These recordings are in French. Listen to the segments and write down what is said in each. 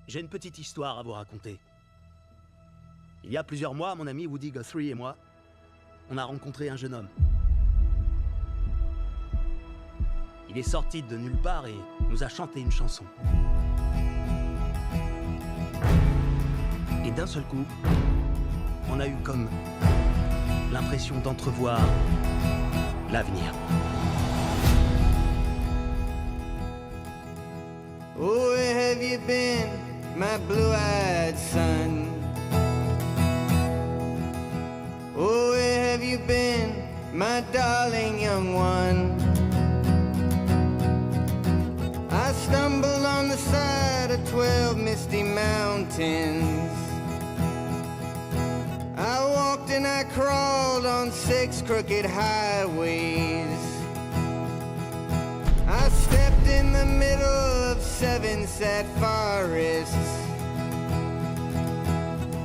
J'ai une petite histoire à vous raconter. Il y a plusieurs mois, mon ami Woody Guthrie et moi, on a rencontré un jeune homme. Il est sorti de nulle part et nous a chanté une chanson. Et d'un seul coup, on a eu comme l'impression d'entrevoir l'avenir. Oh, where have you been, my blue-eyed son? Oh, where have you been, my darling young one? I stumbled on the side of 12 misty mountains. I walked and I crawled on 6 crooked highways. I stepped in the middle of 7 sad forests.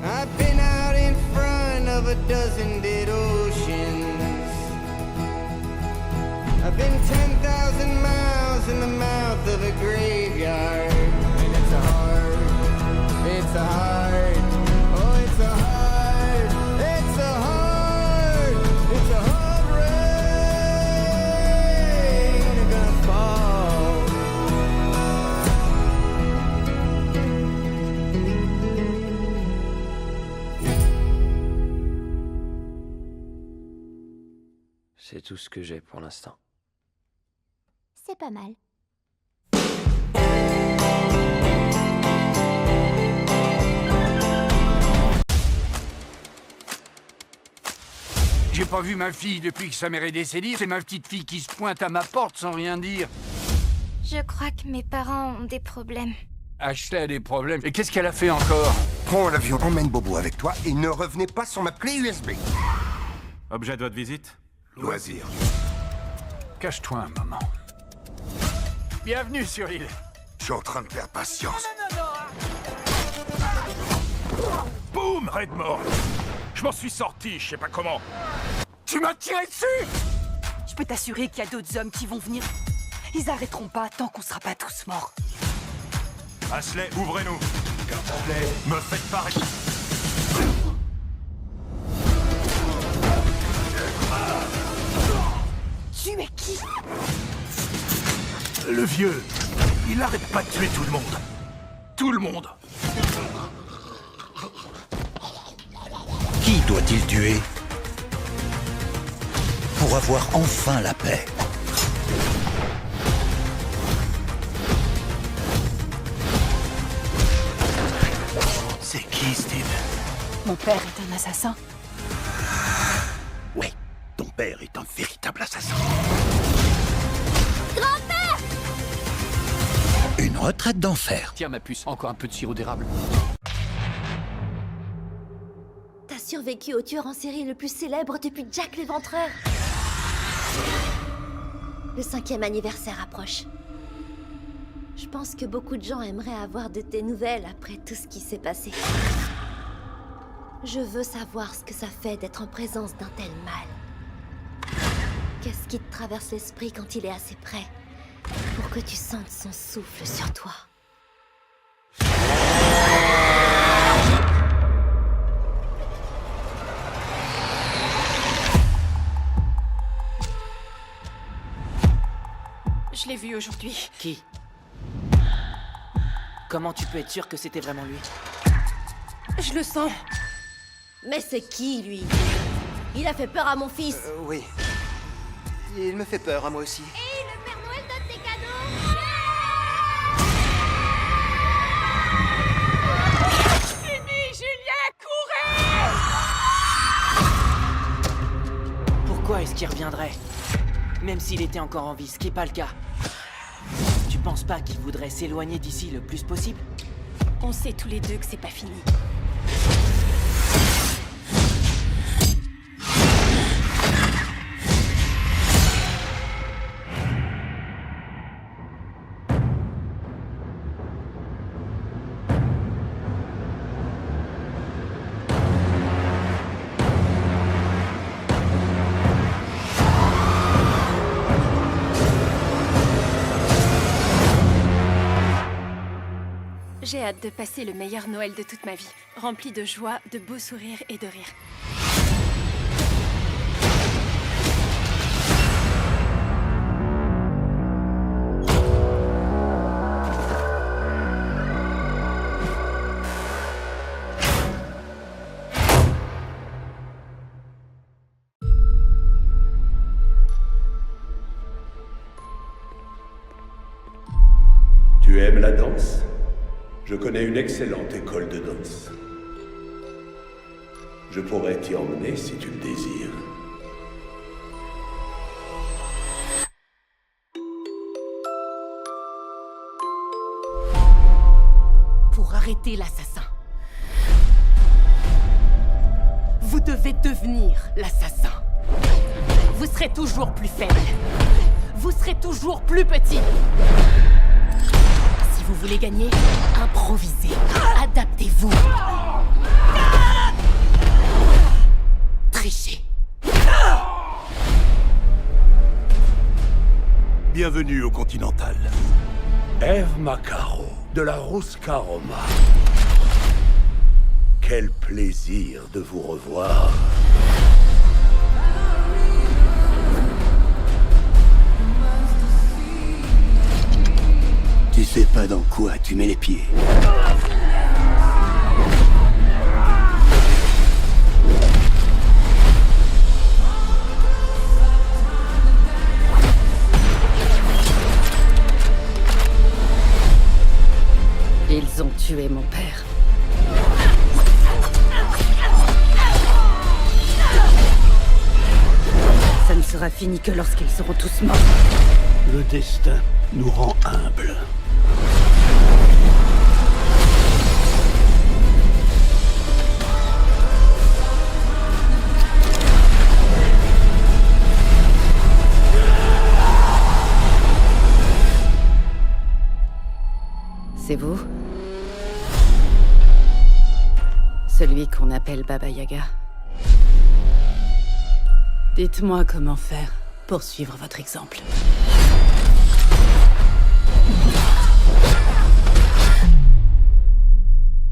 I've been out in front of a dozen dead oceans. I've been 10,000 miles in the mouth of a graveyard. And it's a hard, oh, it's a hard, it's a hard rain gonna fall. C'est tout ce que j'ai pour l'instant. C'est pas mal. J'ai pas vu ma fille depuis que sa mère est décédée. C'est ma petite fille qui se pointe à ma porte sans rien dire. Je crois que mes parents ont des problèmes. Ashley a des problèmes. Et qu'est-ce qu'elle a fait encore? Prends l'avion, emmène Bobo avec toi et ne revenez pas sans ma clé USB. Objet de votre visite? Loisir. Cache-toi un moment. Bienvenue sur l'île. Je suis en train de perdre patience. Boum, Redmore. Je m'en suis sorti, je sais pas comment. Tu m'as tiré dessus! Je peux t'assurer qu'il y a d'autres hommes qui vont venir. Ils arrêteront pas tant qu'on sera pas tous morts. Ashley, ouvrez-nous. Ashley, me faites pas... Tu es qui? Le vieux, il arrête pas de tuer tout le monde. Tout le monde. Qui doit-il tuer pour avoir enfin la paix? C'est qui, Steve? Mon père est un assassin. Oui, ton père est un véritable assassin. Grand-père! Une retraite d'enfer. Tiens, ma puce, encore un peu de sirop d'érable. T'as survécu au tueur en série le plus célèbre depuis Jack l'Éventreur. Le 5e anniversaire approche. Je pense que beaucoup de gens aimeraient avoir de tes nouvelles après tout ce qui s'est passé. Je veux savoir ce que ça fait d'être en présence d'un tel mal. Qu'est-ce qui te traverse l'esprit quand il est assez près pour que tu sentes son souffle sur toi? Je l'ai vu aujourd'hui. Qui? Comment tu peux être sûr que c'était vraiment lui? Je le sens. Mais c'est qui, lui? Il a fait peur à mon fils. Oui. Il me fait peur à moi aussi. Et le Père Noël donne des cadeaux. Fini, Julien, courez! Pourquoi est-ce qu'il reviendrait? Même s'il était encore en vie, ce qui n'est pas le cas. Tu penses pas qu'il voudrait s'éloigner d'ici le plus possible? On sait tous les deux que c'est pas fini. J'ai hâte de passer le meilleur Noël de toute ma vie, rempli de joie, de beaux sourires et de rires. Tu aimes la danse? Je connais une excellente école de danse. Je pourrais t'y emmener si tu le désires. Pour arrêter l'assassin, vous devez devenir l'assassin. Vous serez toujours plus faible. Vous serez toujours plus petit. Si vous voulez gagner, improvisez. Adaptez-vous. Trichez. Bienvenue au Continental. Eve Macaro, de la Ruscaroma. Quel plaisir de vous revoir. Tu sais pas dans quoi tu mets les pieds. Ils ont tué mon père. Ça ne sera fini que lorsqu'ils seront tous morts. Le destin nous rend humbles. C'est vous? Celui qu'on appelle Baba Yaga. Dites-moi comment faire pour suivre votre exemple.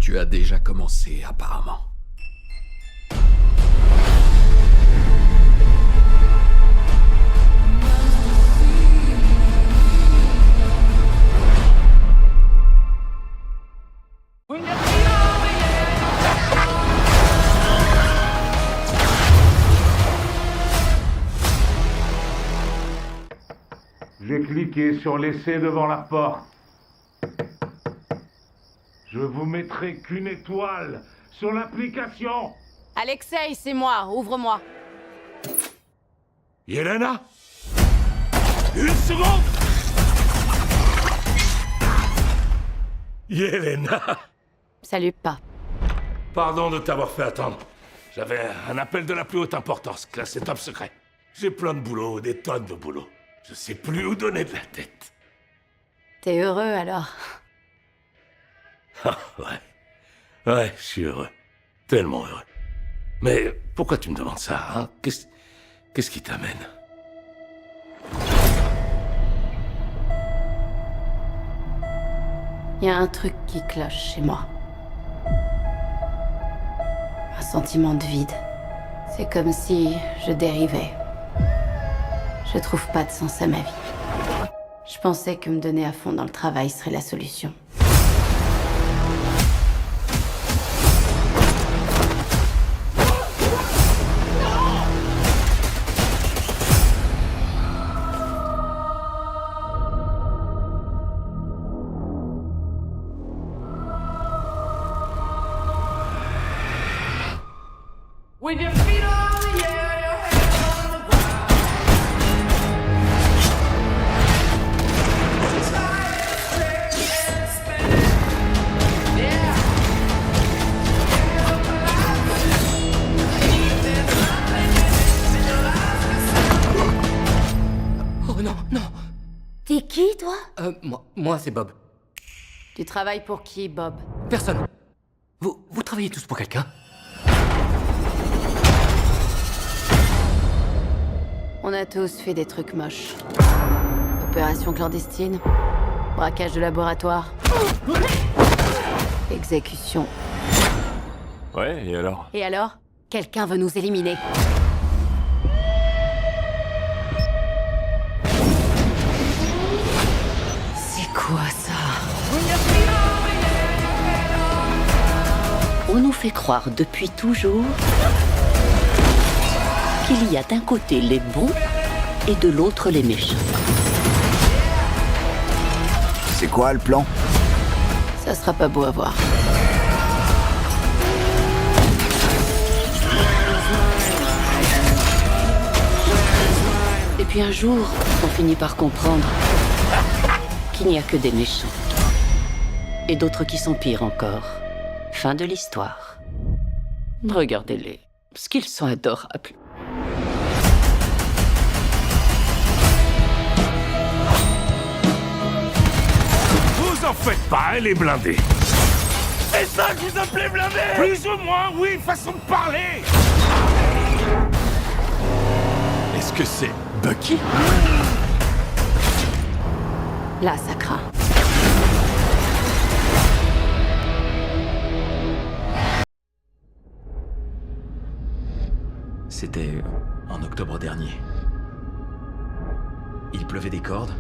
Tu as déjà commencé, apparemment. J'ai cliqué sur l'essai devant la porte. Je vous mettrai qu'une étoile sur l'application. Alexei, c'est moi. Ouvre-moi. Yelena? Une seconde! Yelena! Salut, pas. Pardon de t'avoir fait attendre. J'avais un appel de la plus haute importance, classé top secret. J'ai plein de boulot, des tonnes de boulot. Je sais plus où donner de la tête. T'es heureux, alors? Ah, ouais. Ouais, je suis heureux. Tellement heureux. Mais pourquoi tu me demandes ça, hein? Qu'est-ce qui t'amène? Il y a un truc qui cloche chez moi. Un sentiment de vide. C'est comme si je dérivais. Je trouve pas de sens à ma vie. Je pensais que me donner à fond dans le travail serait la solution. With your feet on the air, your hands on the ground. Try to stay and spin. Yeah. Oh non, non. T'es qui, toi? Moi c'est Bob. Tu travailles pour qui, Bob? Personne. Vous travaillez tous pour quelqu'un? On a tous fait des trucs moches. Opération clandestine, braquage de laboratoire. Exécution. Ouais, et alors? Et alors? Quelqu'un veut nous éliminer. C'est quoi ça? On nous fait croire depuis toujours qu'il y a d'un côté les bons et de l'autre les méchants. C'est quoi le plan? Ça sera pas beau à voir. Et puis un jour, on finit par comprendre qu'il n'y a que des méchants. Et d'autres qui sont pires encore. Fin de l'histoire. Regardez-les, parce qu'ils sont adorables. Vous en faites pas, elle est blindée. C'est ça que vous appelez blindée? Plus ou moins, oui, façon de parler. Est-ce que c'est Bucky? Là, ça craint. C'était en octobre dernier. Il pleuvait des cordes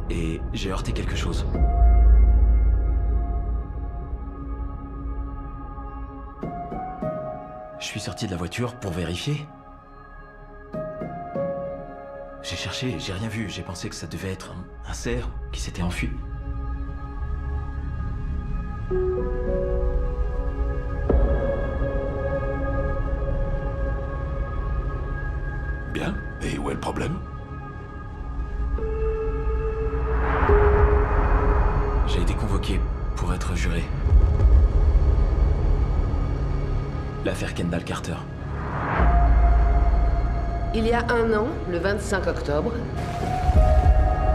et j'ai heurté quelque chose. Je suis sorti de la voiture pour vérifier. J'ai cherché, j'ai rien vu. J'ai pensé que ça devait être un cerf qui s'était enfui. Bien, et où est le problème? J'ai été convoqué pour être juré. L'affaire Kendall Carter. Il y a un an, le 25 octobre,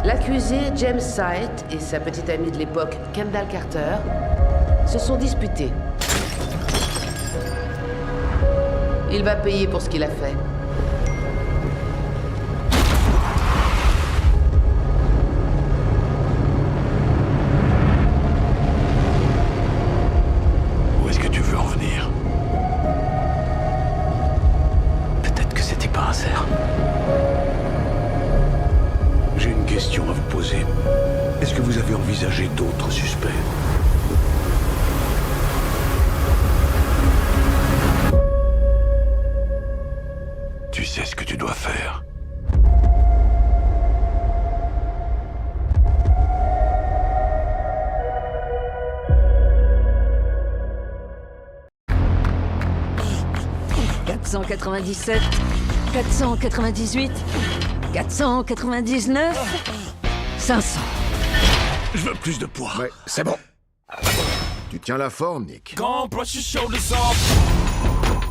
l'accusé James Sight et sa petite amie de l'époque, Kendall Carter, se sont disputés. Il va payer pour ce qu'il a fait. Où est-ce que tu veux en venir? Peut-être que c'était pas un cerf. J'ai une question à vous poser. Est-ce que vous avez envisagé d'autres suspects? Tu sais ce que tu dois faire. « 497, 498, 499, 500. Je veux plus de poids. Ouais, c'est bon. Tu tiens la forme, Nick.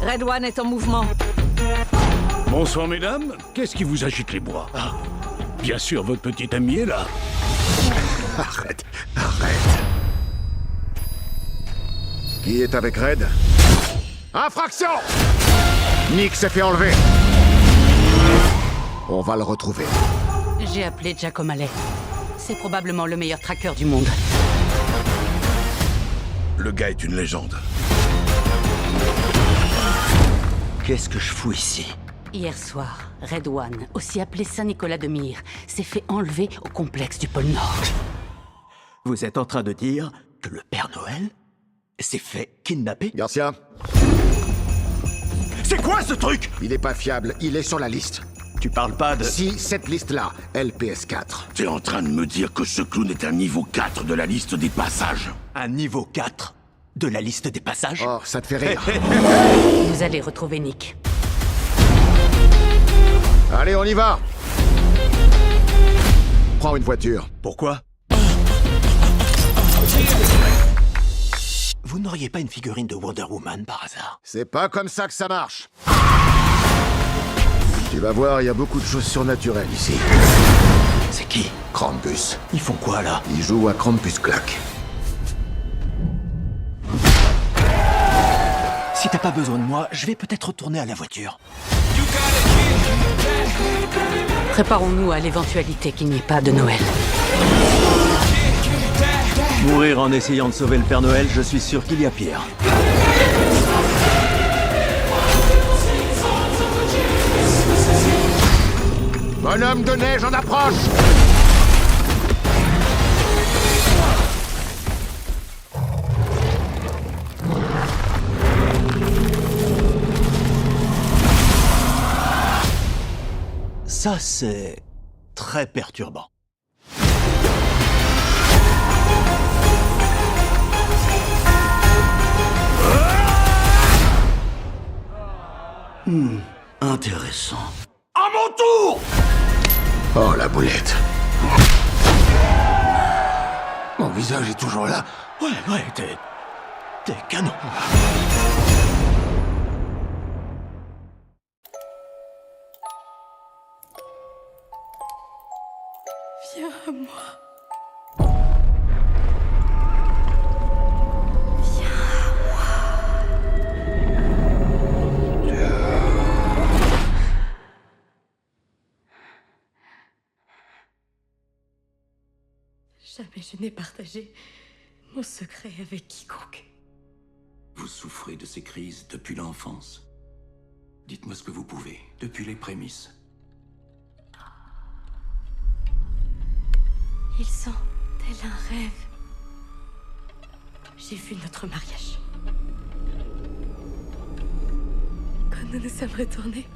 Red One est en mouvement. Bonsoir, mesdames. Qu'est-ce qui vous agite les bras? Ah, bien sûr, votre petit ami est là. Arrête, arrête. Qui est avec Red? Infraction! Nick s'est fait enlever. On va le retrouver. J'ai appelé Jack O'Malley. C'est probablement le meilleur tracker du monde. Le gars est une légende. Qu'est-ce que je fous ici? Hier soir, Red One, aussi appelé Saint-Nicolas-de-Myre, s'est fait enlever au complexe du pôle Nord. Vous êtes en train de dire que le Père Noël s'est fait kidnapper? Garcia? C'est quoi ce truc? Il est pas fiable, il est sur la liste. Tu parles pas de... Si, cette liste-là, LPS4. T'es en train de me dire que ce clown est un niveau 4 de la liste des passages? Un niveau 4 de la liste des passages? Oh, ça te fait rire. Vous allez retrouver Nick. Allez, on y va. Prends une voiture. Pourquoi? Vous n'auriez pas une figurine de Wonder Woman par hasard? C'est pas comme ça que ça marche. Tu vas voir, il y a beaucoup de choses surnaturelles ici. C'est qui? Krampus. Ils font quoi là? Ils jouent à Krampus Clack. Si t'as pas besoin de moi, je vais peut-être retourner à la voiture. Préparons-nous à l'éventualité qu'il n'y ait pas de Noël. Oui, mourir en essayant de sauver le Père Noël, je suis sûr qu'il y a pire. Bonhomme de neige en approche! Ça, c'est très perturbant. Intéressant. À mon tour! Oh, la boulette. Mon visage est toujours là. Ouais, t'es canon. Viens à moi. Jamais je n'ai partagé mon secret avec quiconque. Vous souffrez de ces crises depuis l'enfance. Dites-moi ce que vous pouvez, depuis les prémices. Ils sont tel un rêve. J'ai vu notre mariage. Quand nous nous sommes retournés,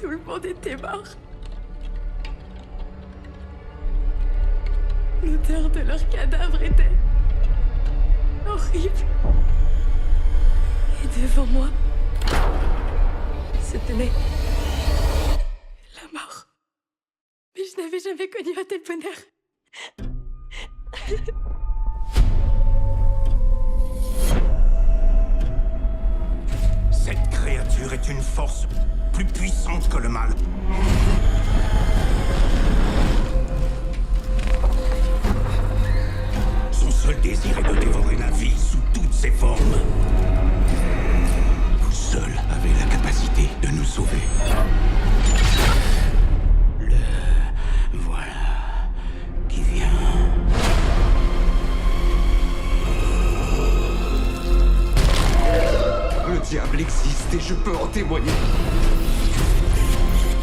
tout le monde était mort. L'odeur de leur cadavre était horrible. Et devant moi se tenait la mort. Mais je n'avais jamais connu un tel bonheur. Cette créature est une force plus puissante que le mal. Son seul désir est de dévorer la vie sous toutes ses formes. Vous seul avez la capacité de nous sauver. Le voilà qui vient. Le diable existe et je peux en témoigner.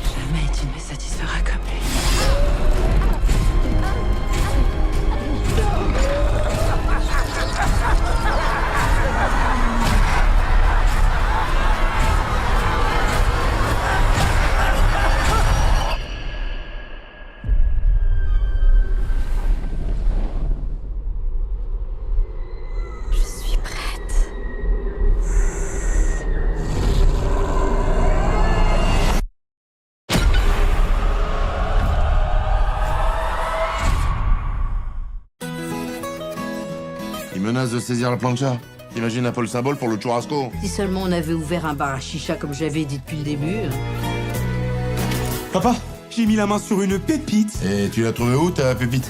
Jamais tu ne me satisferas comme lui. Il menace de saisir la plancha. T'imagines un peu le symbole pour le churrasco? Si seulement on avait ouvert un bar à chicha comme j'avais dit depuis le début. Papa, j'ai mis la main sur une pépite. Et tu l'as trouvé où, ta pépite?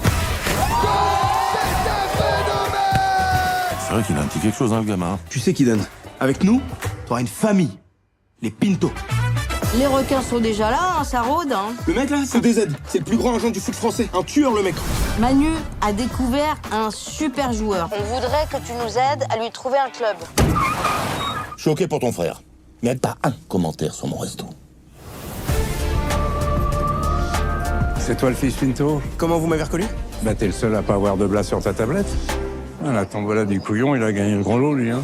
C'est vrai qu'il a un petit quelque chose, hein, le gamin. Tu sais qui donne? Avec nous, t'auras une famille. Les Pinto. Les requins sont déjà là, hein, ça rôde. Hein. Le mec là, c'est DZ. C'est le plus grand agent du foot français. Un tueur, le mec. Manu a découvert un super joueur. On voudrait que tu nous aides à lui trouver un club. Je suis OK pour ton frère. Mais pas un commentaire sur mon resto. C'est toi le fils Pinto? Comment vous m'avez reconnu? Bah t'es le seul à pas avoir de blas sur ta tablette. Ah, la tombola du couillon, il a gagné le gros lot, lui, hein.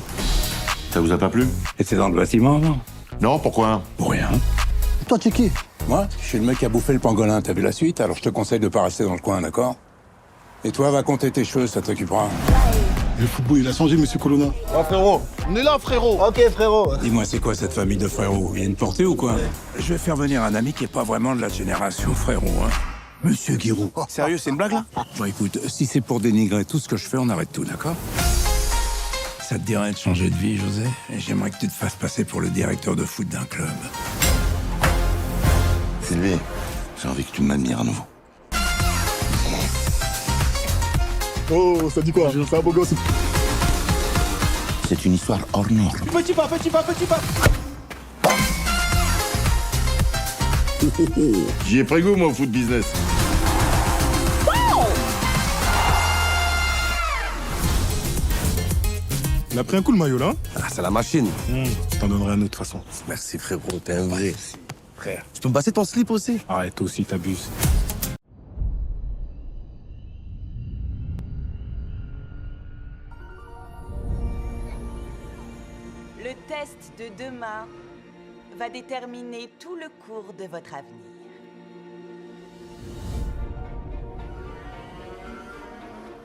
Ça vous a pas plu? Et t'es dans le bâtiment, non? Non, pourquoi? Pour rien. Toi, tu es qui? Moi, je suis le mec qui a bouffé le pangolin, t'as vu la suite? Alors je te conseille de pas rester dans le coin, d'accord? Et toi, va compter tes cheveux, ça t'occupera. Le football, il a changé, monsieur Colonna. Oh, frérot. On est là, frérot. Ok, frérot. Dis-moi, c'est quoi cette famille de frérots? Il y a une portée ou quoi? Je vais faire venir un ami qui est pas vraiment de la génération frérot, hein. Monsieur Giroud. Sérieux, c'est une blague, là? Bon, écoute, si c'est pour dénigrer tout ce que je fais, on arrête tout, d'accord? Ça te dirait de changer de vie, José? Et j'aimerais que tu te fasses passer pour le directeur de foot d'un club. Sylvie, j'ai envie que tu m'admires à nouveau. Oh, ça dit quoi? C'est un beau gosse. C'est une histoire hors norme. Petit pas, petit pas, petit pas. J'y ai pris goût, moi, au foot business. Il a pris un coup le maillot là. Ah, c'est la machine. Je t'en donnerai un autre de toute façon. Merci frérot, t'es un vrai. Frère. Tu peux me passer ton slip aussi? Arrête, toi aussi t'abuses. Le test de demain va déterminer tout le cours de votre avenir.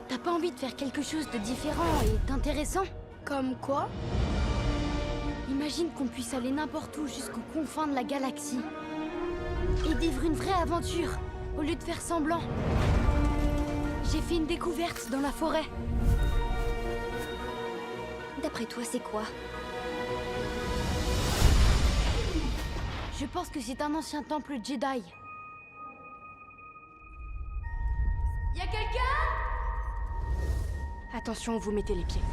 T'as pas envie de faire quelque chose de différent et d'intéressant? Comme quoi? Imagine qu'on puisse aller n'importe où jusqu'aux confins de la galaxie. Et vivre une vraie aventure, au lieu de faire semblant. J'ai fait une découverte dans la forêt. D'après toi, c'est quoi? Je pense que c'est un ancien temple Jedi. Y'a quelqu'un? Attention, vous mettez les pieds.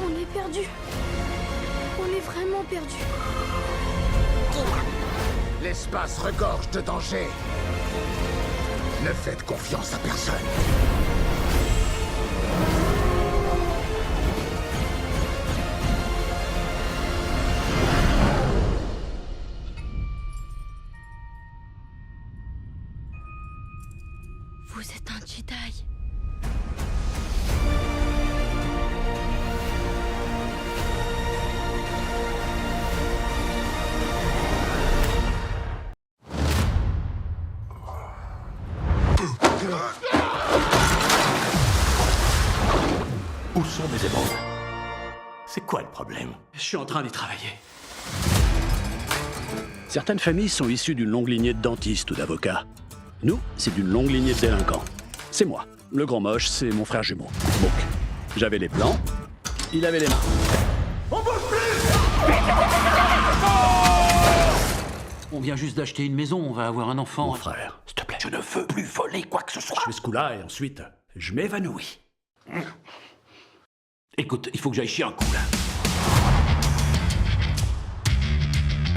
On est perdu. On est vraiment perdu. L'espace regorge de dangers. Ne faites confiance à personne. Vous êtes un Jedi. Où sont mes émeraudes? C'est quoi le problème? Je suis en train d'y travailler. Certaines familles sont issues d'une longue lignée de dentistes ou d'avocats. Nous, c'est d'une longue lignée de délinquants. C'est moi. Le grand moche, c'est mon frère jumeau, Mook. J'avais les plans, il avait les mains. On bouge plus! On vient juste d'acheter une maison, on va avoir un enfant. Mon frère, S'il te plaît, je ne veux plus voler quoi que ce soit. je fais ce coup-là et ensuite, je m'évanouis. Écoute, il faut que j'aille chier un coup là.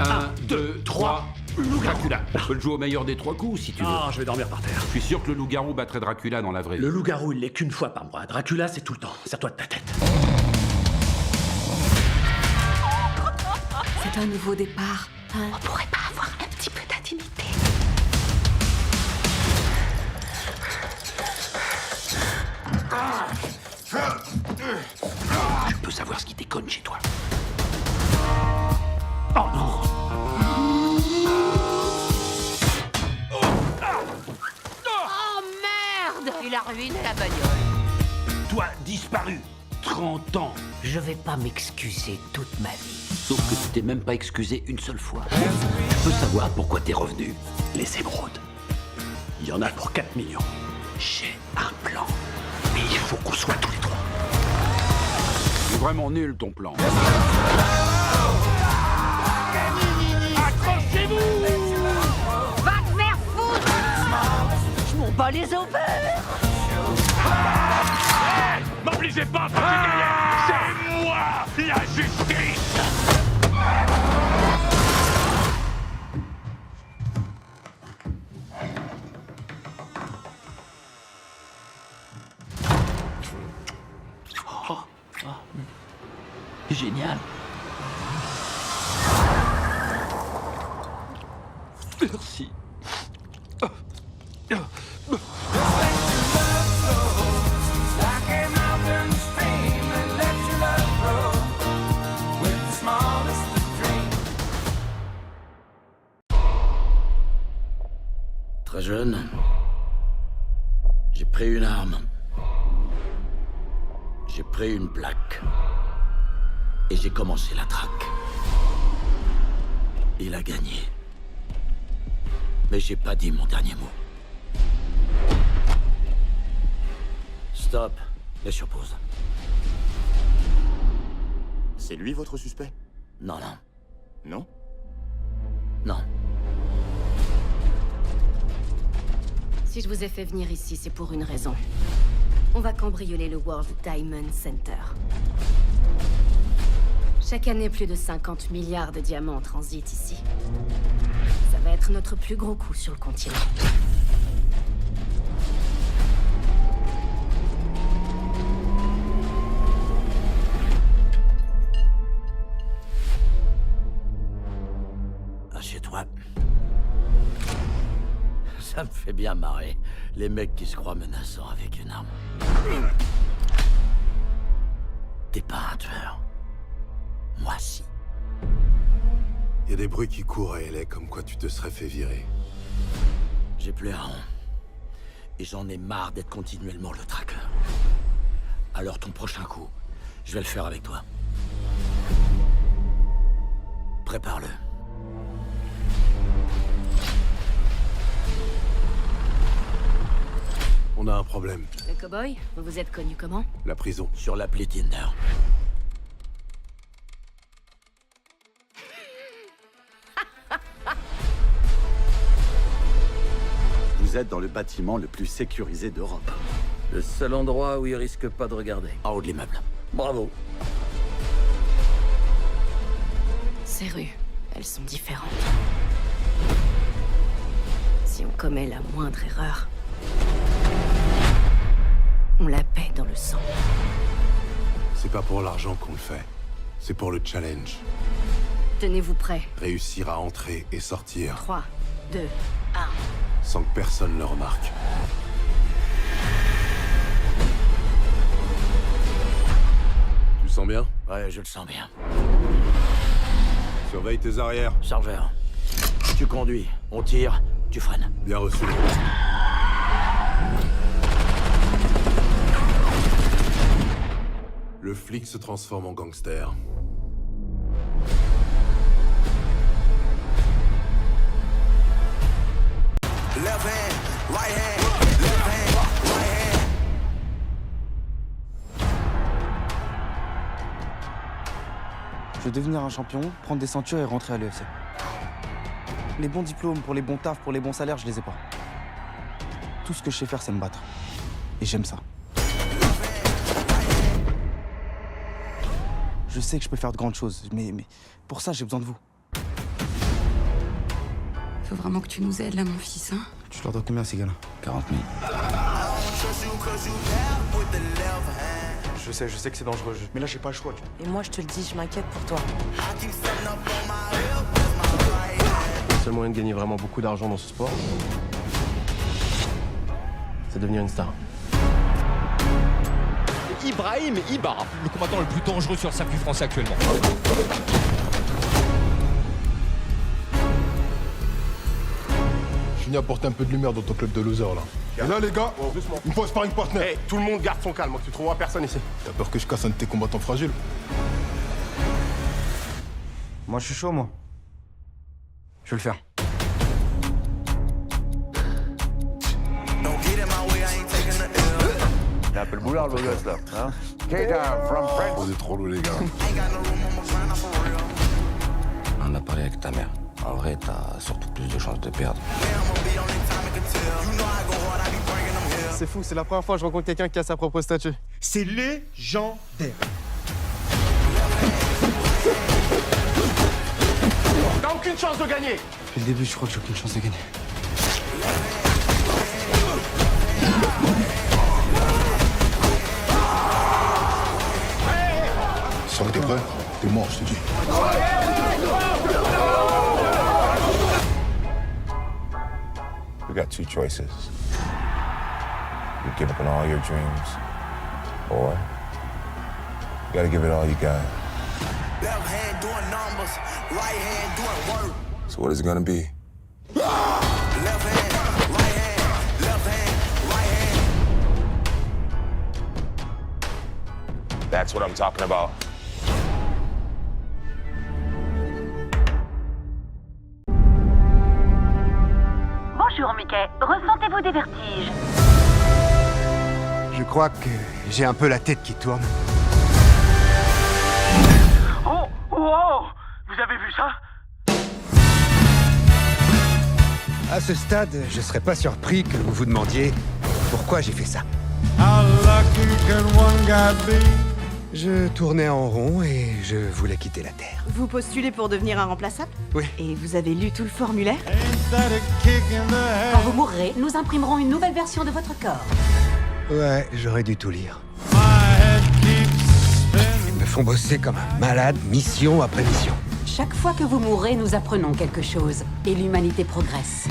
1, 2, 3, Dracula. On peut le jouer au meilleur des 3 coups si tu veux. Ah, je vais dormir par terre. Je suis sûr que le loup-garou battrait Dracula dans la vraie vie. Le loup-garou, il l'est qu'une fois par mois. Dracula, c'est tout le temps. Serre-toi de ta tête. C'est un nouveau départ. On pourrait pas avoir un petit peu d'intimité? Je peux savoir ce qui déconne chez toi. Oh non! Oh merde! Il a ruiné la bagnole. Toi, disparu. 30 ans. Je vais pas m'excuser toute ma vie. Sauf que tu t'es même pas excusé une seule fois. Je peux savoir pourquoi t'es revenu. Les émeraudes. Il y en a pour 4 millions. J'ai un plan. Mais il faut qu'on soit tous les 3. C'est vraiment nul ton plan. Accrochez-vous! Va te faire foutre! Je m'en bats les ovaires! M'obligez pas à passer derrière! C'est moi, la justice! Génial. Merci. Très jeune, j'ai pris une arme. J'ai pris une plaque. Et j'ai commencé la traque. Il a gagné. Mais j'ai pas dit mon dernier mot. Stop. Mets sur pause. C'est lui votre suspect? Non, non. Non? Non. Si je vous ai fait venir ici, c'est pour une raison. On va cambrioler le World Diamond Center. Chaque année, plus de 50 milliards de diamants transitent ici. Ça va être notre plus gros coup sur le continent. Assieds-toi. Ça me fait bien marrer, les mecs qui se croient menaçants avec une arme. T'es pas un tueur. Moi, si. Il y a des bruits qui courent à LA comme quoi tu te serais fait virer. J'ai plus un rond. Et j'en ai marre d'être continuellement le traqueur. Alors ton prochain coup, je vais le faire avec toi. Prépare-le. On a un problème. Le cow-boy, vous vous êtes connu comment? La prison. Sur l'appli Tinder. Vous êtes dans le bâtiment le plus sécurisé d'Europe. Le seul endroit où il risque pas de regarder. En haut de l'immeuble. Bravo. Ces rues, elles sont différentes. Si on commet la moindre erreur, on la paie dans le sang. C'est pas pour l'argent qu'on le fait. C'est pour le challenge. Tenez-vous prêts. Réussir à entrer et sortir 3, 2, 1. sans que personne le remarque. Tu le sens bien? Ouais, je le sens bien. Surveille tes arrières. Chargeur. Tu conduis, on tire, tu freines. Bien reçu. Le flic se transforme en gangster. Left hand, right hand, left hand, right hand. Je veux devenir un champion, prendre des ceintures et rentrer à l'UFC. Les bons diplômes, pour les bons tafs, pour les bons salaires, je les ai pas. Tout ce que je sais faire, c'est me battre. Et j'aime ça. Je sais que je peux faire de grandes choses, mais pour ça, j'ai besoin de vous. Faut vraiment que tu nous aides là, mon fils, hein? Tu leur dois combien, ces gars-là? 40 000. Je sais que c'est dangereux, mais là, j'ai pas le choix. Et moi, je te le dis, je m'inquiète pour toi. Le seul moyen de gagner vraiment beaucoup d'argent dans ce sport, c'est devenir une star. Ibrahim Ibarra, le combattant le plus dangereux sur le circuit français actuellement. Je viens apporter un peu de lumière dans ton club de losers, là. Et là, les gars, il me faut un sparring partner. Hey, tout le monde garde son calme, tu trouveras personne ici. T'as peur que je casse un de tes combattants fragiles? Moi, je suis chaud, moi. Je vais le faire. Il a un peu le boulard, le gosse, là. Hein? From France. Vous êtes trop lourd, les gars. On a parlé avec ta mère. En vrai, t'as surtout plus de chances de perdre. C'est fou, c'est la première fois que je rencontre quelqu'un qui a sa propre statue. C'est légendaire. T'as aucune chance de gagner. Depuis le début, je crois que j'ai aucune chance de gagner. Sors que t'es prêt? T'es mort, je te dis. You got two choices. You give up on all your dreams, or you gotta give it all you got. Left hand doing numbers, right hand doing work. So what is it gonna be? Left hand, right hand, left hand, right hand. That's what I'm talking about. Bonjour Mickey, ressentez-vous des vertiges? Je crois que j'ai un peu la tête qui tourne. Oh, wow! Vous avez vu ça? À ce stade, je serais pas surpris que vous vous demandiez pourquoi j'ai fait ça. Je tournais en rond et je voulais quitter la Terre. Vous postulez pour devenir un remplaçable? Oui. Et vous avez lu tout le formulaire? Quand vous mourrez, nous imprimerons une nouvelle version de votre corps. Ouais, j'aurais dû tout lire. Ils me font bosser comme un malade, mission après mission. Chaque fois que vous mourrez, nous apprenons quelque chose. Et l'humanité progresse.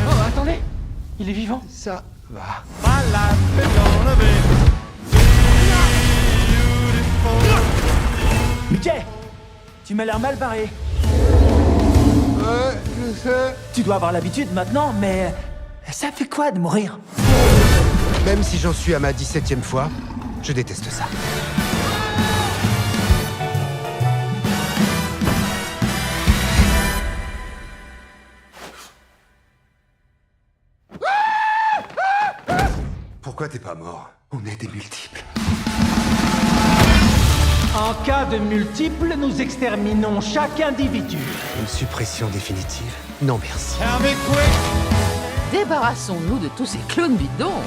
Oh, attendez! Il est vivant. Ça va. Mickey! Tu m'as l'air mal barré. Ouais, je sais. Tu dois avoir l'habitude maintenant, mais ça fait quoi de mourir? Même si j'en suis à ma 17e fois, je déteste ça. Pourquoi t'es pas mort? On est des multiples. En cas de multiples, nous exterminons chaque individu. Une suppression définitive? Non merci. Débarrassons-nous de tous ces clones bidons.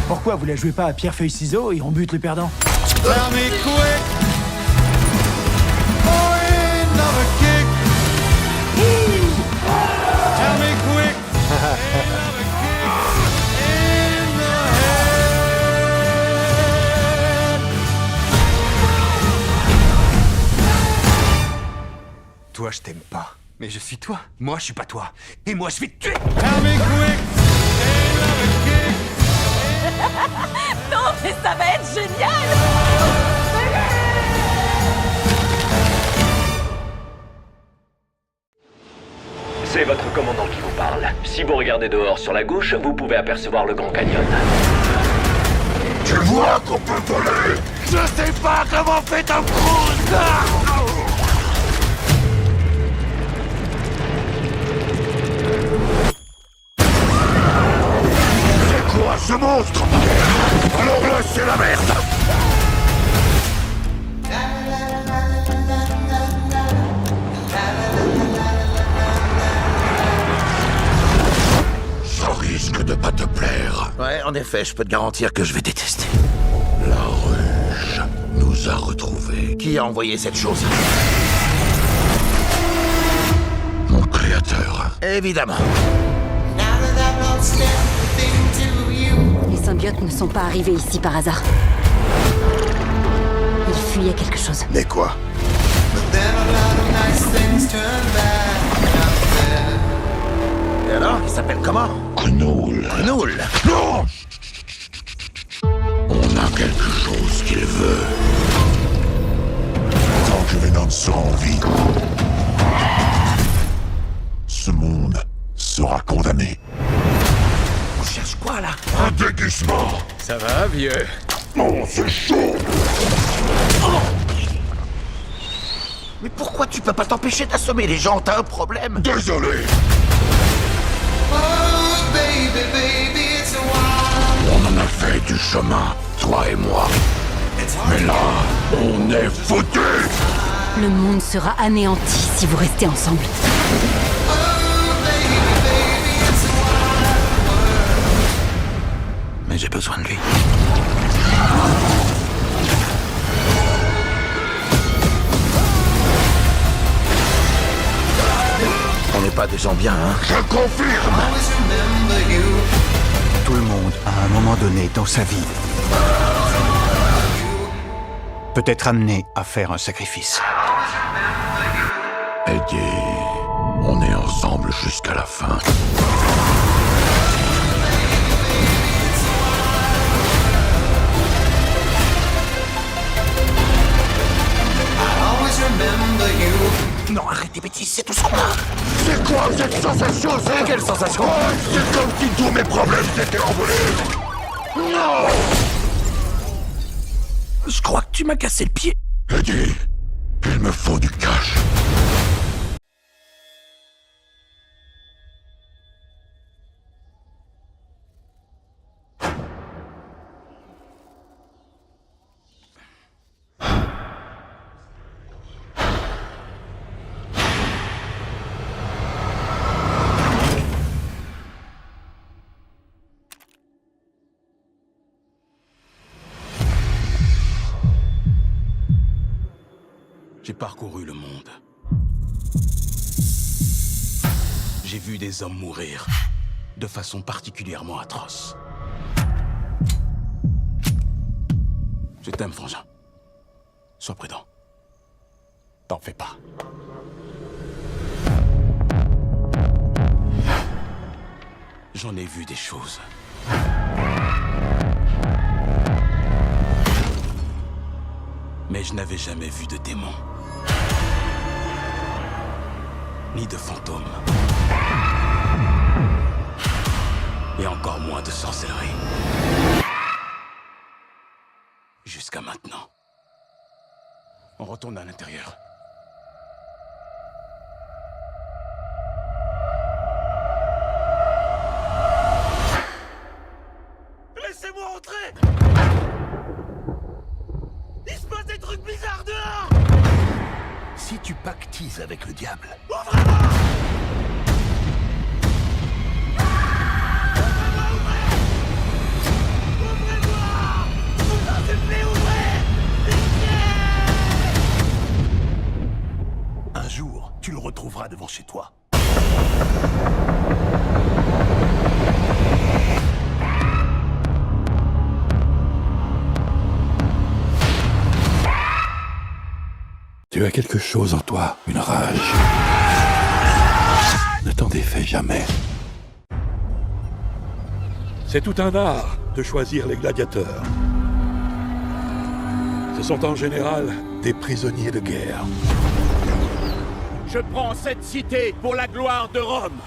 Pourquoi vous la jouez pas à pierre-feuille-ciseaux et on bute le perdant? Toi, je t'aime pas. Mais je suis toi. Moi, je suis pas toi. Et moi, je vais te tuer. Non, mais ça va être génial! C'est votre commandant qui vous parle. Si vous regardez dehors sur la gauche, vous pouvez apercevoir le Grand Canyon. Tu vois qu'on peut voler? Je sais pas comment fait un Cruise! C'est quoi ce monstre? Alors là, c'est la merde! Ça risque de pas te plaire. Ouais, en effet, je peux te garantir que je vais détester. La Ruche nous a retrouvés. Qui a envoyé cette chose? Mon créateur. Évidemment. Les symbiotes ne sont pas arrivés ici par hasard. Ils fuyaient quelque chose. Mais quoi? Et alors, il s'appelle comment? Gnoul. Gnoul. Non! On a quelque chose qu'il veut. Tant que Venom sera en vie, ce monde sera condamné. On cherche quoi, là? Un déguisement. Ça va, vieux? Oh, c'est chaud. Mais pourquoi tu peux pas t'empêcher d'assommer les gens? T'as un problème? Désolé. On en a fait du chemin, toi et moi. Mais là, on est foutus. Le monde sera anéanti si vous restez ensemble. Mais j'ai besoin de lui. On n'est pas des gens bien, hein? Je confirme. Tout le monde, à un moment donné dans sa vie, peut être amené à faire un sacrifice. Eddie, on est ensemble jusqu'à la fin. Non, arrête tes bêtises, c'est tout ce qu'on a. C'est quoi cette sensation? C'est quelle sensation? C'est comme si tous mes problèmes s'étaient envolés. Non! Je crois que tu m'as cassé le pied. Eddie, il me faut du cash. J'ai parcouru le monde. J'ai vu des hommes mourir de façon particulièrement atroce. Je t'aime, frangin. Sois prudent. T'en fais pas. J'en ai vu des choses. Mais je n'avais jamais vu de démons. Ni de fantômes. Et encore moins de sorcellerie. Jusqu'à maintenant. On retourne à l'intérieur. Laissez-moi entrer! Il se passe des trucs bizarres dehors! Si tu pactises avec le diable... Ouvrez-moi! Un jour, tu le retrouveras devant chez toi. Tu as quelque chose en toi, une rage. Ne t'en défais jamais. C'est tout un art de choisir les gladiateurs. Ce sont en général des prisonniers de guerre. Je prends cette cité pour la gloire de Rome.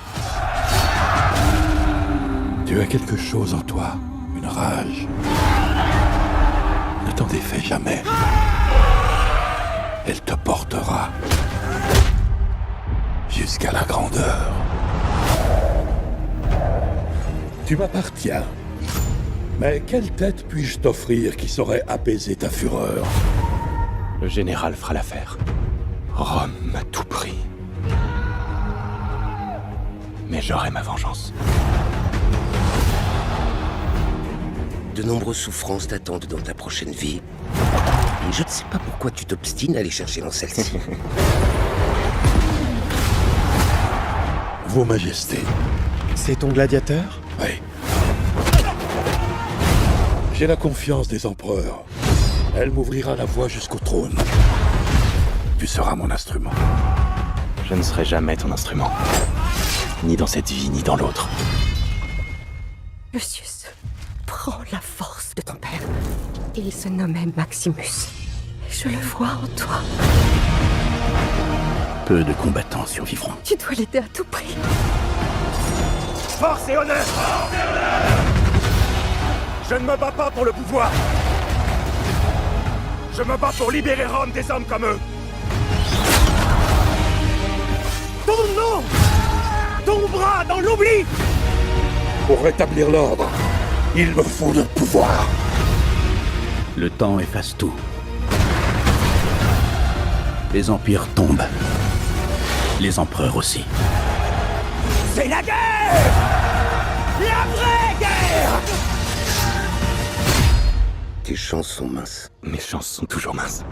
Tu as quelque chose en toi, une rage. Ne t'en défais jamais. Elle te portera jusqu'à la grandeur. Tu m'appartiens. Mais quelle tête puis-je t'offrir qui saurait apaiser ta fureur? Le général fera l'affaire. Rome m'a tout pris. Mais j'aurai ma vengeance. De nombreuses souffrances t'attendent dans ta prochaine vie. Et je ne sais pas pourquoi tu t'obstines à aller chercher dans celle-ci. Vos Majestés. C'est ton gladiateur? Oui. J'ai la confiance des empereurs. Elle m'ouvrira la voie jusqu'au trône. Tu seras mon instrument. Je ne serai jamais ton instrument. Ni dans cette vie, ni dans l'autre. Lucius, prends la force de ton père. Il se nommait Maximus. Je le vois en toi. Peu de combattants survivront. Tu dois l'aider à tout prix. Force et honneur! Je ne me bats pas pour le pouvoir. Je me bats pour libérer Rome des hommes comme eux. Ton nom! Ton bras dans l'oubli! Pour rétablir l'ordre, il me faut le pouvoir. Le temps efface tout. Les empires tombent. Les empereurs aussi. C'est la guerre! La vraie guerre! Tes chances sont minces. Mes chances sont toujours minces.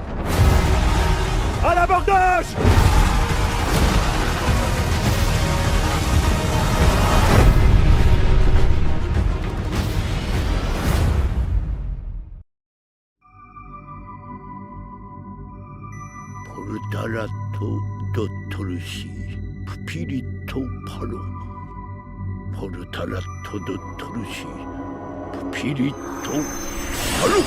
À l'abordage! Portalato dottorushi, pupilito palo. Portalato dottorushi, pupilito palo.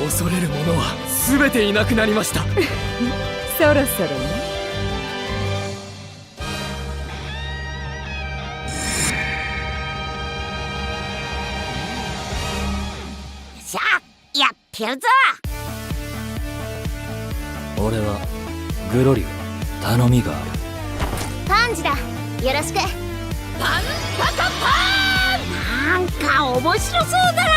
恐れるものは全ていなくなりましたそろそろねさあやってるぞ俺はグロリオ頼みがあるパンジだよろしくパンパカパン面白そうだな。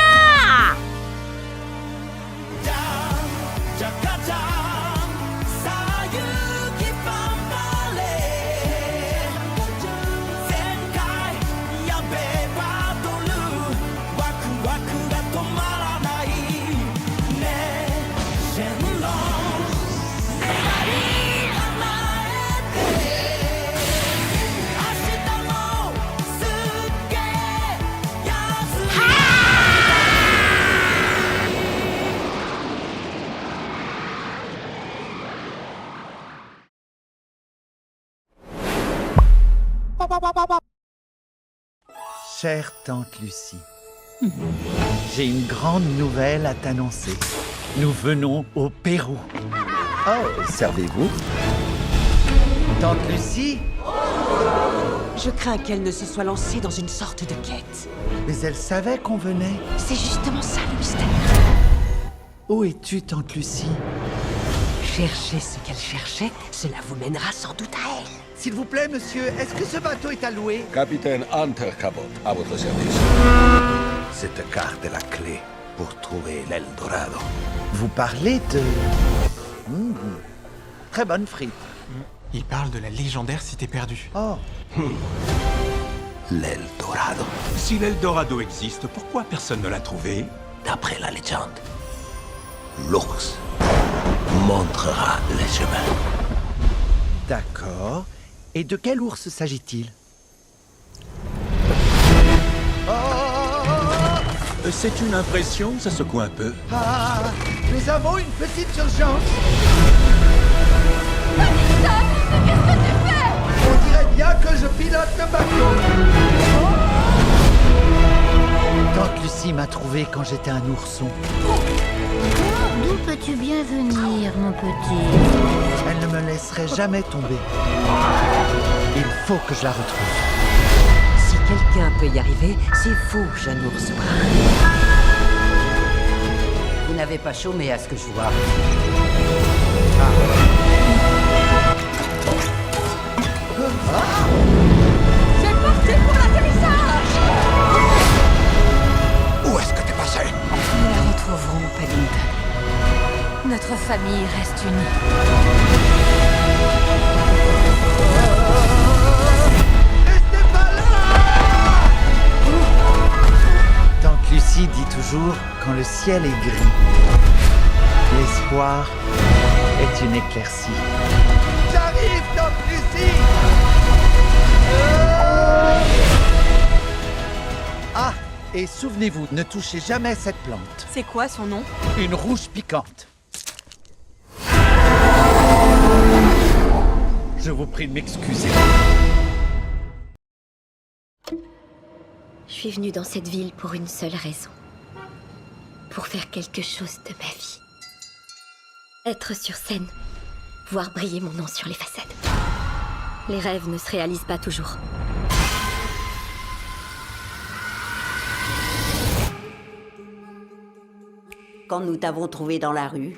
Chère tante Lucie, j'ai une grande nouvelle à t'annoncer. Nous venons au Pérou. Oh, servez-vous. Tante Lucie? Je crains qu'elle ne se soit lancée dans une sorte de quête. Mais elle savait qu'on venait. C'est justement ça le mystère. Où es-tu, tante Lucie? Cherchez ce qu'elle cherchait, cela vous mènera sans doute à elle. S'il vous plaît, monsieur, est-ce que ce bateau est à louer? Capitaine Hunter Cabot, à votre service. Cette carte est la clé pour trouver l'Eldorado. Vous parlez de... Très bonne frite. Il parle de la légendaire cité perdue. Oh. L'Eldorado. Si l'Eldorado existe, pourquoi personne ne l'a trouvé? D'après la légende, l'ours montrera les chemins. D'accord. Et de quel ours s'agit-il? C'est une impression, ça secoue un peu. Ah, nous avons une petite urgence. Qu'est-ce que tu fais? On dirait bien que je pilote le bateau. Tante Lucie m'a trouvé quand j'étais un ourson. D'où peux-tu bien venir, mon petit? Elle ne me laisserait jamais tomber. Il faut que je la retrouve. Si quelqu'un peut y arriver, c'est vous, jeune ours brun. Vous n'avez pas chômé à ce que je vois. J'ai parti pour l'atterrissage. Où est-ce que t'es passé? Nous la retrouverons, Paddington. Notre famille reste unie. Tante Lucie dit toujours, quand le ciel est gris, l'espoir est une éclaircie. J'arrive, Tante Lucie! Ah, et souvenez-vous, ne touchez jamais cette plante. C'est quoi son nom? Une rouge piquante. Je vous prie de m'excuser. Je suis venue dans cette ville pour une seule raison. Pour faire quelque chose de ma vie. Être sur scène. Voir briller mon nom sur les façades. Les rêves ne se réalisent pas toujours. Quand nous t'avons trouvé dans la rue.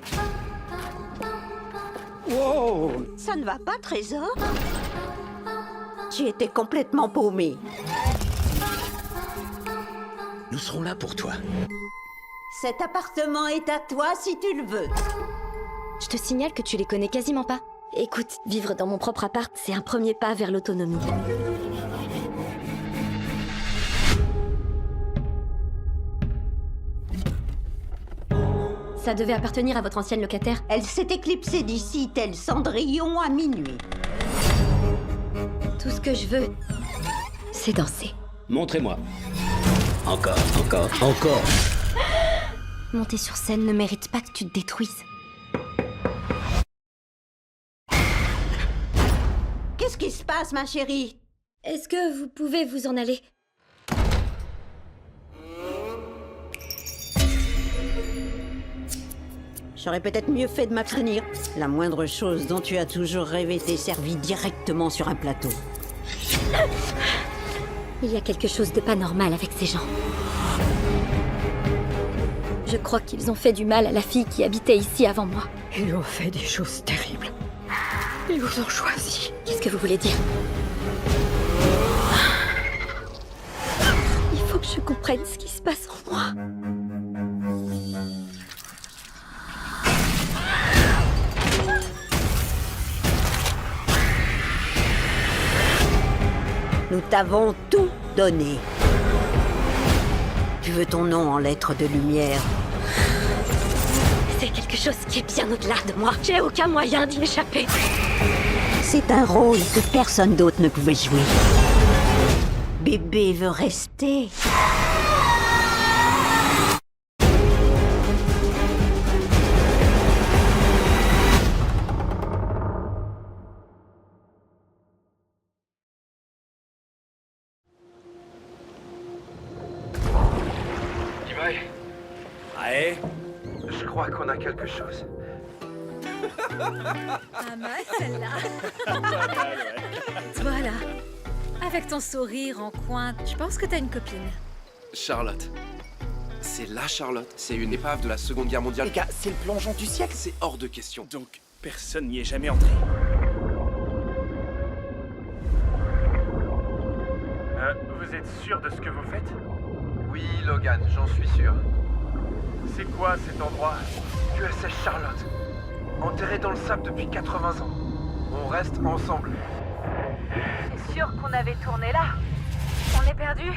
Wow! Ça ne va pas, Trésor? Tu étais complètement paumé. Nous serons là pour toi. Cet appartement est à toi si tu le veux. Je te signale que tu les connais quasiment pas. Écoute, vivre dans mon propre appart, c'est un premier pas vers l'autonomie. Ça devait appartenir à votre ancienne locataire. Elle s'est éclipsée d'ici, tel Cendrillon à minuit. Tout ce que je veux, c'est danser. Montrez-moi. Encore, encore, encore. Monter sur scène ne mérite pas que tu te détruises. Qu'est-ce qui se passe, ma chérie? Est-ce que vous pouvez vous en aller? J'aurais peut-être mieux fait de m'abstenir. La moindre chose dont tu as toujours rêvé t'est servie directement sur un plateau. Il y a quelque chose de pas normal avec ces gens. Je crois qu'ils ont fait du mal à la fille qui habitait ici avant moi. Ils ont fait des choses terribles. Ils vous ont choisi. Qu'est-ce que vous voulez dire? Il faut que je comprenne ce qui se passe en moi. Nous t'avons tout donné. Tu veux ton nom en lettres de lumière. C'est quelque chose qui est bien au-delà de moi. J'ai aucun moyen d'y échapper. C'est un rôle que personne d'autre ne pouvait jouer. Bébé veut rester. Ouais. Je crois qu'on a quelque chose. Pas mal celle-là. Voilà. Avec ton sourire en coin, je pense que t'as une copine. Charlotte. C'est la Charlotte. C'est une épave de la Seconde Guerre mondiale. Les gars, c'est le plongeon du siècle. C'est hors de question. Donc, personne n'y est jamais entré. Vous êtes sûr de ce que vous faites? Oui, Logan, j'en suis sûr. C'est quoi cet endroit? USS Charlotte. Enterré dans le sable depuis 80 ans. On reste ensemble. C'est sûr qu'on avait tourné là. On est perdu.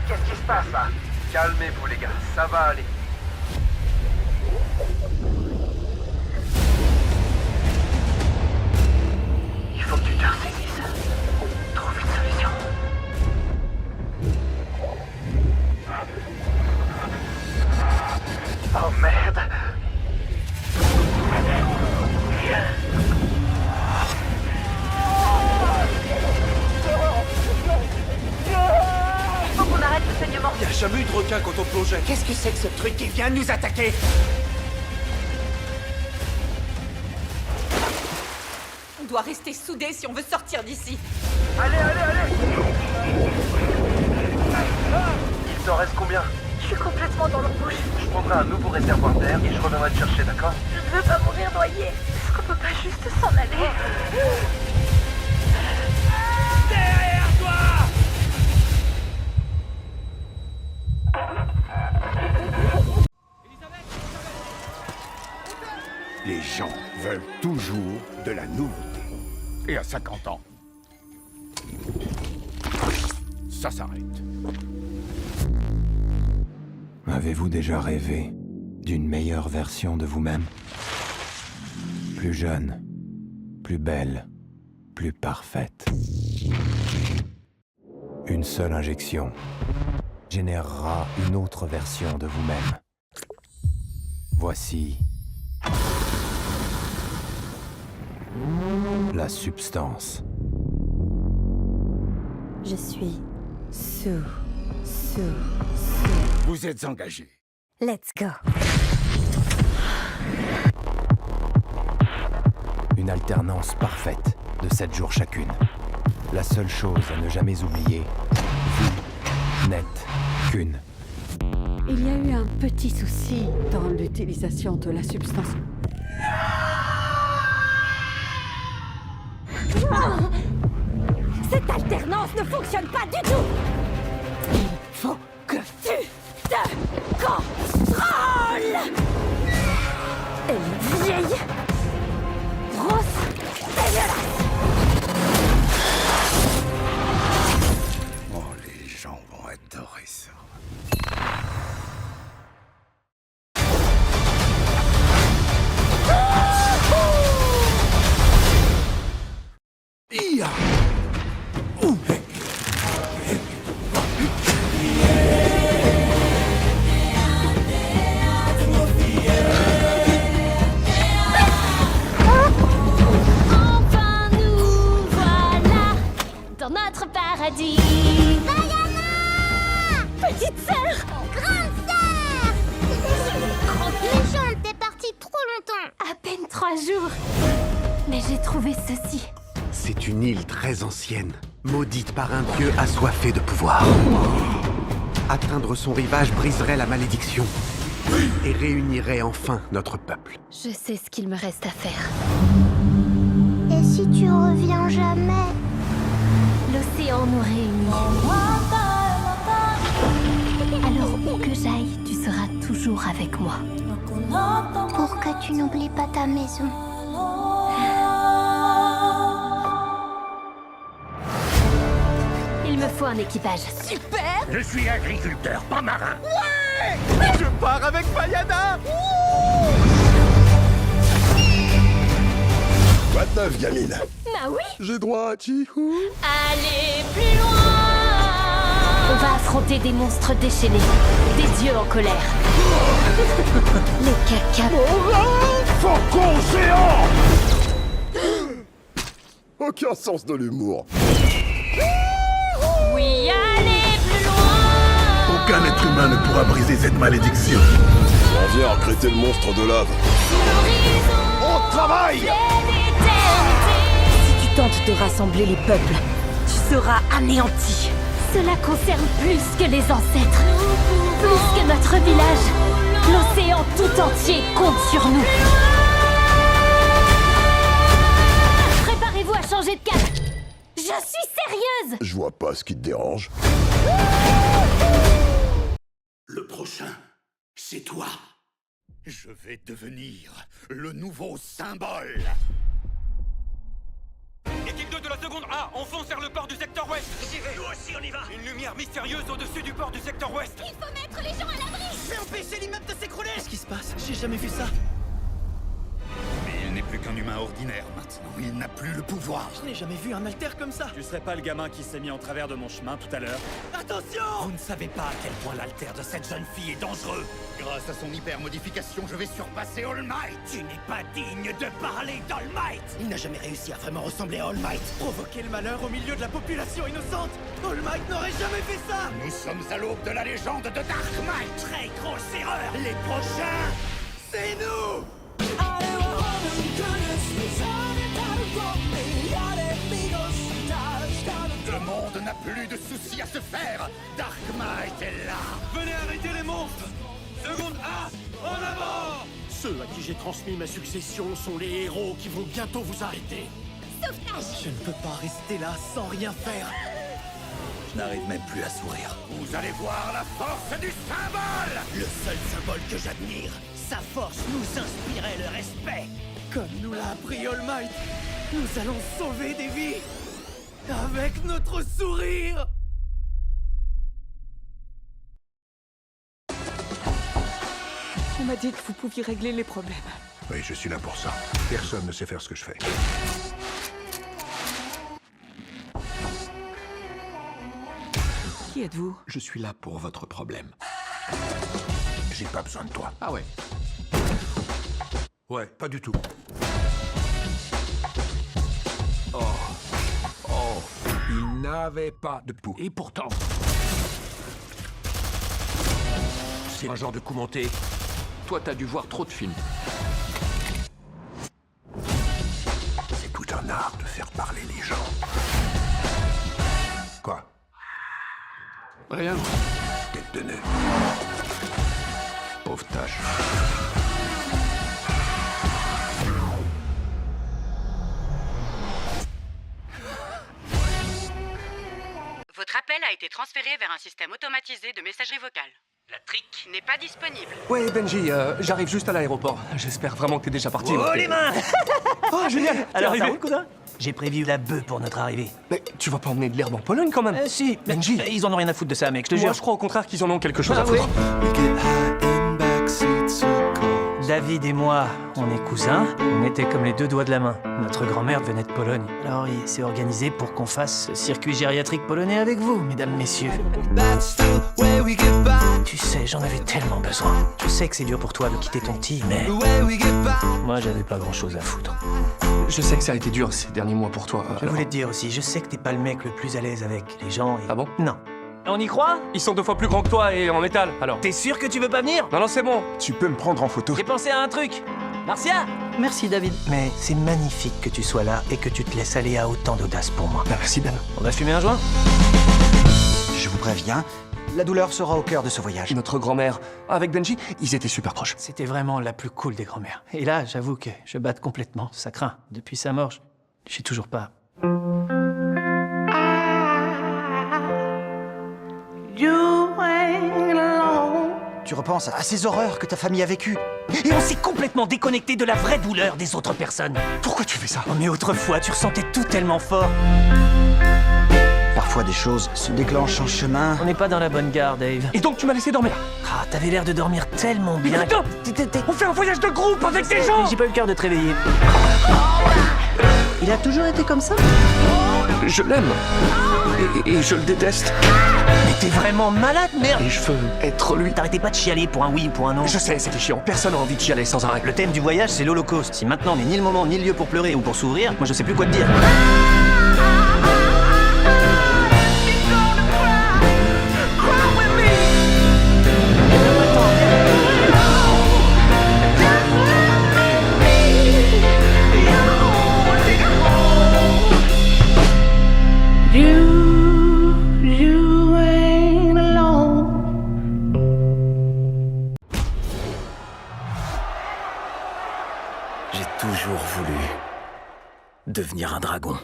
Qu'est-ce qui se passe là? Calmez-vous les gars, ça va aller. Il faut que tu te ressaisisses. Trouve une solution. Oh merde! Il faut qu'on arrête le saignement. Il n'y a jamais eu de requin quand on plongeait. Qu'est-ce que c'est que ce truc qui vient de nous attaquer? On doit rester soudés si on veut sortir d'ici. Allez, allez, allez! Il t'en reste combien? Je suis complètement dans l'eau bouche. Je prendrai un nouveau réservoir d'air et je reviendrai te chercher, d'accord? Je ne veux pas mourir noyée. Est-ce qu'on peut pas juste s'en aller? Derrière toi! Les gens veulent toujours de la nouveauté. Et à 50 ans, ça s'arrête. Avez-vous déjà rêvé d'une meilleure version de vous-même? Plus jeune, plus belle, plus parfaite. Une seule injection générera une autre version de vous-même. Voici la substance. Je suis sous. Vous êtes engagé. Let's go. Une alternance parfaite de 7 jours chacune. La seule chose à ne jamais oublier, vous n'êtes qu'une. Il y a eu un petit souci dans l'utilisation de la substance. Cette alternance ne fonctionne pas du tout. Il faut que tu te contrôles. Elle est vieille, grosse, dégueulasse. Oh, les gens vont adorer ça. Ia! Enfin nous voilà dans notre paradis. Diana! Petite sœur! Grande sœur! Méchante, t'es partie trop longtemps. À peine 3 jours. Mais j'ai trouvé ceci. C'est une île très ancienne, maudite par un dieu assoiffé de pouvoir. Atteindre son rivage briserait la malédiction et réunirait enfin notre peuple. Je sais ce qu'il me reste à faire. Et si tu reviens jamais? L'océan nous réunit. avec moi. Pour que tu n'oublies pas ta maison. Il me faut un équipage. Super! Je suis agriculteur, pas marin. Ouais! Je pars avec Mayana! Quoi de neuf, gamine? Bah oui! J'ai droit à Chihou. Allez, plus loin! On va affronter des monstres déchaînés, des dieux en colère. Les caca. Faucon géant! Aucun sens de l'humour. Oui, allez, plus loin! Aucun être humain ne pourra briser cette malédiction. On vient recruter le monstre de lave. Au travail! Si tu tentes de rassembler les peuples, tu seras anéanti. Cela concerne plus que les ancêtres, plus que notre village. L'océan tout entier compte sur nous. Préparez-vous à changer de cap. Je suis sérieuse. Je vois pas ce qui te dérange. Le prochain, c'est toi. Je vais devenir le nouveau symbole. Équipe 2 de la seconde A, on fonce vers le port du secteur ouest. J'y vais. Nous aussi, on y va. Une lumière mystérieuse au-dessus du port du secteur ouest. Il faut mettre les gens à l'abri. Je vais empêcher l'immeuble de s'écrouler. Qu'est-ce qui se passe? J'ai jamais vu ça. Mais il n'est plus qu'un humain ordinaire maintenant. Il n'a plus le pouvoir. Je n'ai jamais vu un alter comme ça. Tu serais pas le gamin qui s'est mis en travers de mon chemin tout à l'heure? Attention! Vous ne savez pas à quel point l'alter de cette jeune fille est dangereux. Grâce à son hyper-modification, je vais surpasser All Might. Tu n'es pas digne de parler d'All Might. Il n'a jamais réussi à vraiment ressembler à All Might. Provoquer le malheur au milieu de la population innocente. All Might n'aurait jamais fait ça. Nous sommes à l'aube de la légende de Dark Might. Très grosse erreur. Les prochains, c'est nous. Le monde n'a plus de soucis à se faire. Dark Might est là. Venez arrêter les monstres. Seconde A, en avant. Ceux à qui j'ai transmis ma succession sont les héros qui vont bientôt vous arrêter. Sauvetage. Je ne peux pas rester là sans rien faire. Je n'arrive même plus à sourire. Vous allez voir la force du symbole. Le seul symbole que j'admire, sa force nous inspirait le respect. Comme nous l'a appris All Might, nous allons sauver des vies. Avec notre sourire. On m'a dit que vous pouviez régler les problèmes. Oui, je suis là pour ça. Personne ne sait faire ce que je fais. Qui êtes-vous? Je suis là pour votre problème. J'ai pas besoin de toi. Ah ouais. Ouais, pas du tout. Il n'avait pas de pouls. Et pourtant, C'est un genre de coup monté. Toi, t'as dû voir trop de films. C'est tout un art de faire parler les gens. Quoi? rien. Tête de nœud. Pauvre tâche. Votre appel a été transféré vers un système automatisé de messagerie vocale. La trique n'est pas disponible. Ouais, Benji, j'arrive juste à l'aéroport. J'espère vraiment que t'es déjà parti. Oh, les mains. Oh, génial. Alors, ça roule, cousin? J'ai prévu la bœuf pour notre arrivée. Mais tu vas pas emmener de l'herbe en Pologne, quand même? Si, Benji. Ils en ont rien à foutre de ça, mec, je te jure. Moi, je crois au contraire qu'ils en ont quelque chose à oui. foutre. David et moi, on est cousins. On était comme les deux doigts de la main. Notre grand-mère venait de Pologne. Alors il s'est organisé pour qu'on fasse ce circuit gériatrique polonais avec vous, mesdames, messieurs. Tu sais, j'en avais tellement besoin. Je sais que c'est dur pour toi de quitter ton petit, mais... Moi, j'avais pas grand-chose à foutre. Je sais que ça a été dur ces derniers mois pour toi. Je voulais te dire aussi, je sais que t'es pas le mec le plus à l'aise avec les gens et... Ah bon? Non. On y croit? Ils sont 2 fois plus grands que toi et en métal, alors. T'es sûr que tu veux pas venir? Non, c'est bon. Tu peux me prendre en photo? J'ai pensé à un truc. Marcia! Merci, David. Mais c'est magnifique que tu sois là et que tu te laisses aller à autant d'audace pour moi. Bah, merci, Ben. On va fumer un joint? Je vous préviens, la douleur sera au cœur de ce voyage. Notre grand-mère, avec Benji, ils étaient super proches. C'était vraiment la plus cool des grand-mères. Et là, j'avoue que je batte complètement. Ça craint. Depuis sa mort, je suis toujours pas... You ain't alone Tu repenses à ces horreurs que ta famille a vécues. Et on s'est complètement déconnecté de la vraie douleur des autres personnes. Pourquoi tu fais ça? Oh, mais autrefois, tu ressentais tout tellement fort. Parfois, des choses se déclenchent en chemin. On n'est pas dans la bonne gare, Dave. Et donc tu m'as laissé dormir? Ah, t'avais l'air de dormir tellement bien. Putain, on fait un voyage de groupe avec des gens. J'ai pas eu le cœur de te réveiller. Il a toujours été comme ça? Je l'aime. Et je le déteste. Mais t'es vraiment malade, merde! Et je veux être lui. T'arrêtais pas de chialer pour un oui ou pour un non. Je sais, c'était chiant. Personne n'a envie de chialer sans arrêt. Le thème du voyage, c'est l'Holocauste. Si maintenant n'est ni le moment, ni le lieu pour pleurer ou pour s'ouvrir, moi je sais plus quoi te dire. J'ai toujours voulu devenir un dragon.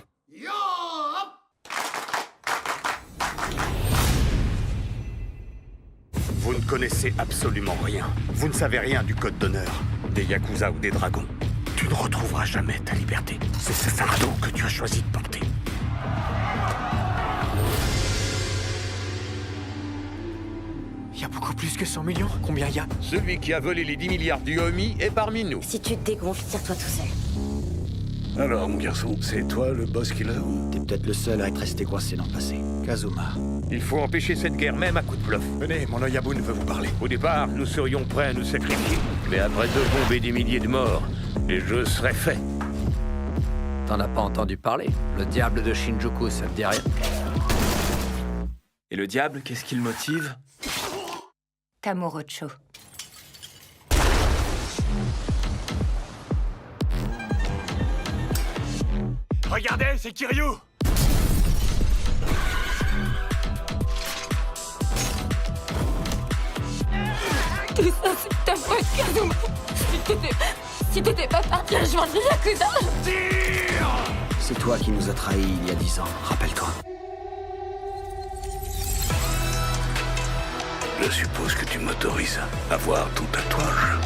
Vous ne connaissez absolument rien. Vous ne savez rien du code d'honneur, des Yakuza ou des dragons. Tu ne retrouveras jamais ta liberté. C'est ce fardeau que tu as choisi de porter. Il y a beaucoup plus que 100 millions. Combien il y a? Celui qui a volé les 10 milliards du Yomi est parmi nous. Si tu te dégonfles, tire-toi tout seul. Alors, mon garçon, c'est toi le boss killer? T'es peut-être le seul à être resté coincé dans le passé. Kazuma. Il faut empêcher cette guerre même à coup de bluff. Venez, mon Oyabun veut vous parler. Au départ, nous serions prêts à nous sacrifier. Mais après 2 bombes et des milliers de morts, les jeux seraient faits. T'en as pas entendu parler? Le diable de Shinjuku, ça te dit rien? Et le diable, qu'est-ce qui le motive? Kamurocho. Regardez, c'est Kiryu. Tout ça, c'est ta faute, Kazuma. Si t'étais pas parti rejoindre les Yakuza. C'est toi qui nous as trahis il y a 10 ans, rappelle-toi. Je suppose que tu m'autorises à voir ton tatouage.